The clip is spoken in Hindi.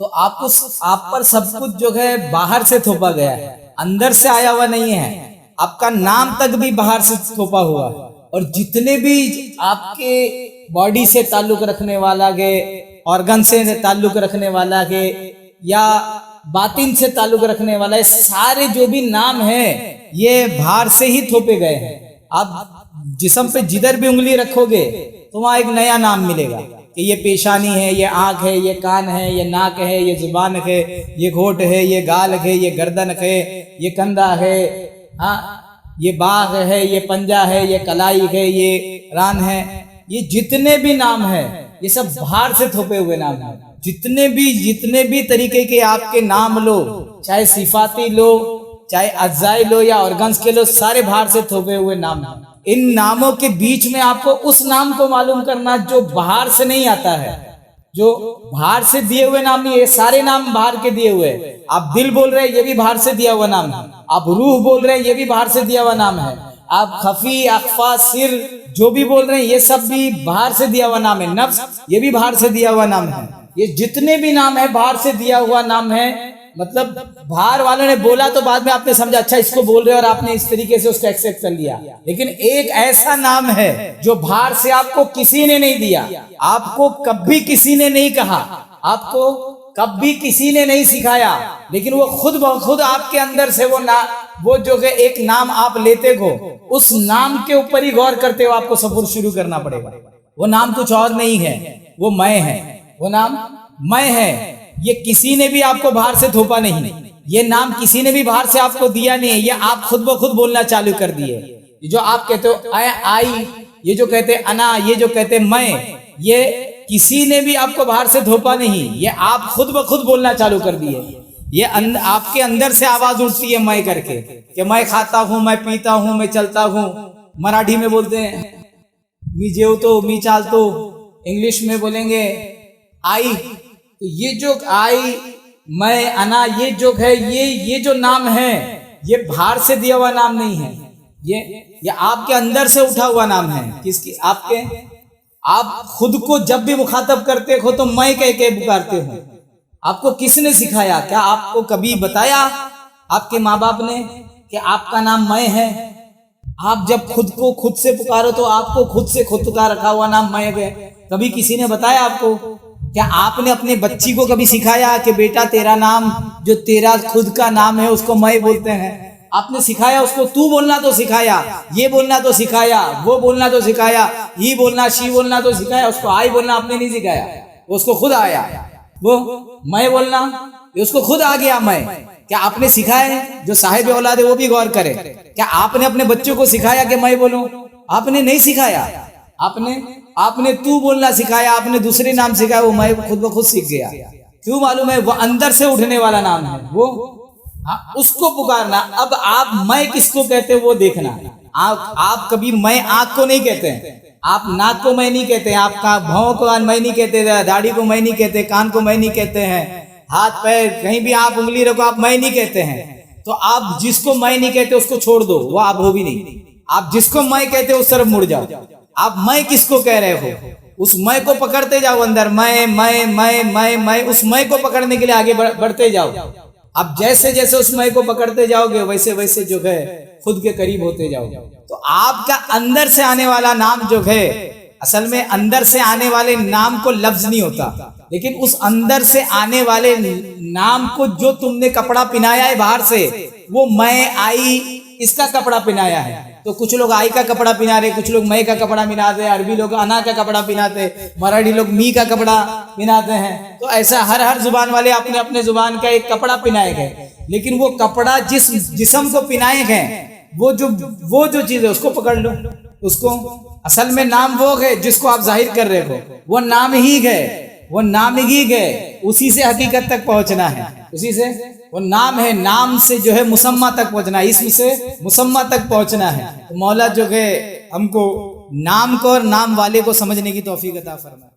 तो आपको आप पर सब कुछ जो है बाहर से थोपा गया है, अंदर से आया हुआ नहीं है। आपका नाम तक भी बाहर से थोपा हुआ है। और जितने भी आपके बॉडी से ताल्लुक रखने वाला के, ऑर्गन से ताल्लुक रखने वाला के, या बातिन से ताल्लुक रखने वाला है, सारे जो भी नाम है ये बाहर से ही थोपे गए हैं। आप जिस्म पे जिधर भी उंगली रखोगे तो वहां एक नया नाम मिलेगा कि ये पेशानी है, ये आंख है, ये कान है, ये नाक है, ये जुबान है, ये घोट है, ये गाल है, ये गर्दन है, ये कंधा है, हाँ, ये बाघ है, ये पंजा है, ये कलाई है, ये रान है। ये जितने भी नाम है ये सब बाहर से थोपे हुए नाम है। जितने भी तरीके के आपके नाम लो, चाहे सिफाती लो, चाहे अज्जाई लो या ऑर्गन्स के लो, सारे बाहर से थोपे हुए नाम हैं। इन नामों के बीच में आपको उस नाम को मालूम करना जो बाहर से नहीं आता है, जो बाहर से दिए हुए नाम नहीं है। सारे नाम बाहर के दिए हुए। आप दिल बोल रहे हैं ये भी बाहर से दिया हुआ नाम है। आप रूह बोल रहे हैं ये भी बाहर से दिया हुआ नाम है। आप खफी, अख्फा, सिर जो भी बोल रहे हैं ये सब भी बाहर से दिया हुआ नाम है। नफ्स ये भी बाहर से दिया हुआ नाम है। ये जितने भी नाम है बाहर से दिया हुआ नाम है। मतलब बाहर वालों ने बोला तो बाद में आपने समझा अच्छा इसको बोल रहे हो और आपने इस तरीके से उसको एक्सेप्ट कर लिया। लेकिन एक ऐसा नाम है जो बाहर से आपको किसी ने नहीं दिया, आपको कभी किसी ने नहीं कहा, आपको कभी किसी ने नहीं सिखाया, लेकिन वो खुद ब खुद आपके अंदर से वो जो है एक नाम आप लेते हो, उस नाम के ऊपर ही गौर करते हो आपको सफर शुरू करना पड़ेगा। वो नाम कुछ और नहीं है, वो मैं है। वो नाम मैं है। ये किसी ने भी आपको बाहर से थोपा नहीं, ये नाम किसी ने भी बाहर से आपको दिया नहीं है। ये आप खुद ब खुद बोलना चालू कर दिए। जो आप कहते हो आई, ये जो कहते अना, ये जो कहते मैं, ये किसी ने भी आपको बाहर से थोपा नहीं, ये आप खुद ब खुद बोलना चालू कर दिए। ये आपके अंदर से आवाज उठती है मैं करके कि मैं खाता हूं, मैं पीता हूं, मैं चलता हूं। मराठी में बोलते हैं मी जेवतो, मी चालतो। इंग्लिश में बोलेंगे आई। तो ये जो आई, मैं, अना, ये जो है ये जो नाम है ये बाहर से दिया हुआ नाम नहीं है। ये आपके अंदर से उठा हुआ नाम है। किसकी? आपके। आप खुद को जब भी मुखातब करते हो तो मैं कह के पुकारते हो। आपको किसने सिखाया? क्या आपको कभी बताया आपके माँ बाप ने कि आपका नाम मैं है? आप जब खुद को खुद से पुकारो तो आपको खुद से खुद का रखा हुआ नाम मैं है। कभी किसी ने बताया आपको? क्या आपने अपने बच्ची को कभी सिखाया कि बेटा तेरा नाम जो तेरा खुद का नाम है उसको मैं बोलते हैं? आपने सिखाया उसको? तू बोलना तो सिखाया, ये बोलना तो सिखाया, वो बोलना तो सिखाया, ही बोलना, शी बोलना तो सिखाया। उसको आई बोलना आपने नहीं सिखाया, उसको खुद आया। वो मैं बोलना ये उसको खुद आ गया मैं। क्या आपने सिखाया? जो साहिब औलाद है वो भी गौर करे। क्या आपने अपने बच्चों को सिखाया कि मैं बोलूं? आपने नहीं सिखाया। आपने तू बोलना सिखाया, आपने दूसरे नाम सिखाया, वो मैं खुद ब खुद सीख गया। क्यों मालूम है? वो अंदर से उठने वाला नाम है वो। उसको पुकारना। अब आप मैं किसको कहते हो वो देखना। आप कभी मैं आंख को नहीं कहते हैं, आप नाक को मैं नहीं कहते, आपका भौं को मैं नहीं कहते, दाढ़ी को मैं नहीं कहते, कान को मैं नहीं कहते हैं, हाथ पैर कहीं भी आप उंगली रखो आप मैं नहीं कहते हैं। तो आप जिसको मैं नहीं कहते उसको छोड़ दो, वो आप हो भी नहीं। आप जिसको मैं कहते उस तरफ मुड़ जाओ। आप मैं किसको कह रहे हो? उस मैं को पकड़ते जाओ अंदर। मैं उस मैं को पकड़ने के लिए आगे बढ़ते जाओ। अब जैसे जैसे उस मैं को पकड़ते जाओगे वैसे वैसे जो है खुद के करीब होते जाओगे। तो आपका अंदर से आने वाला नाम जो है, असल में अंदर से आने वाले नाम को लफ्ज नहीं होता, लेकिन उस अंदर से आने वाले नाम को जो तुमने कपड़ा पहनाया है बाहर से, वो मैं, आई, इसका कपड़ा पहनाया है। तो कुछ लोग आई का कपड़ा पहना रहे, कुछ लोग मैं का कपड़ा पहनाते हैं, अरबी लोग अना का कपड़ा पहनाते, मराठी लोग मी का कपड़ा पहनाते हैं। तो ऐसा हर जुबान वाले अपने अपने जुबान का एक कपड़ा पहनाए गए। लेकिन वो कपड़ा जिस जिस्म को पहनाए गए, वो जो चीज है उसको पकड़ लो। उसको असल में नाम वो है जिसको आप जाहिर कर रहे हो, वो नाम ही है, वो नाम ही है। उसी से हकीकत तक पहुंचना है, उसी से वो नाम है। नाम से जो है मुसम्मा तक पहुंचना है, इसम से मुसम्मा तक पहुंचना है। तो मौला जो है हमको नाम को और नाम वाले को समझने की तौफीक अता फरमाए।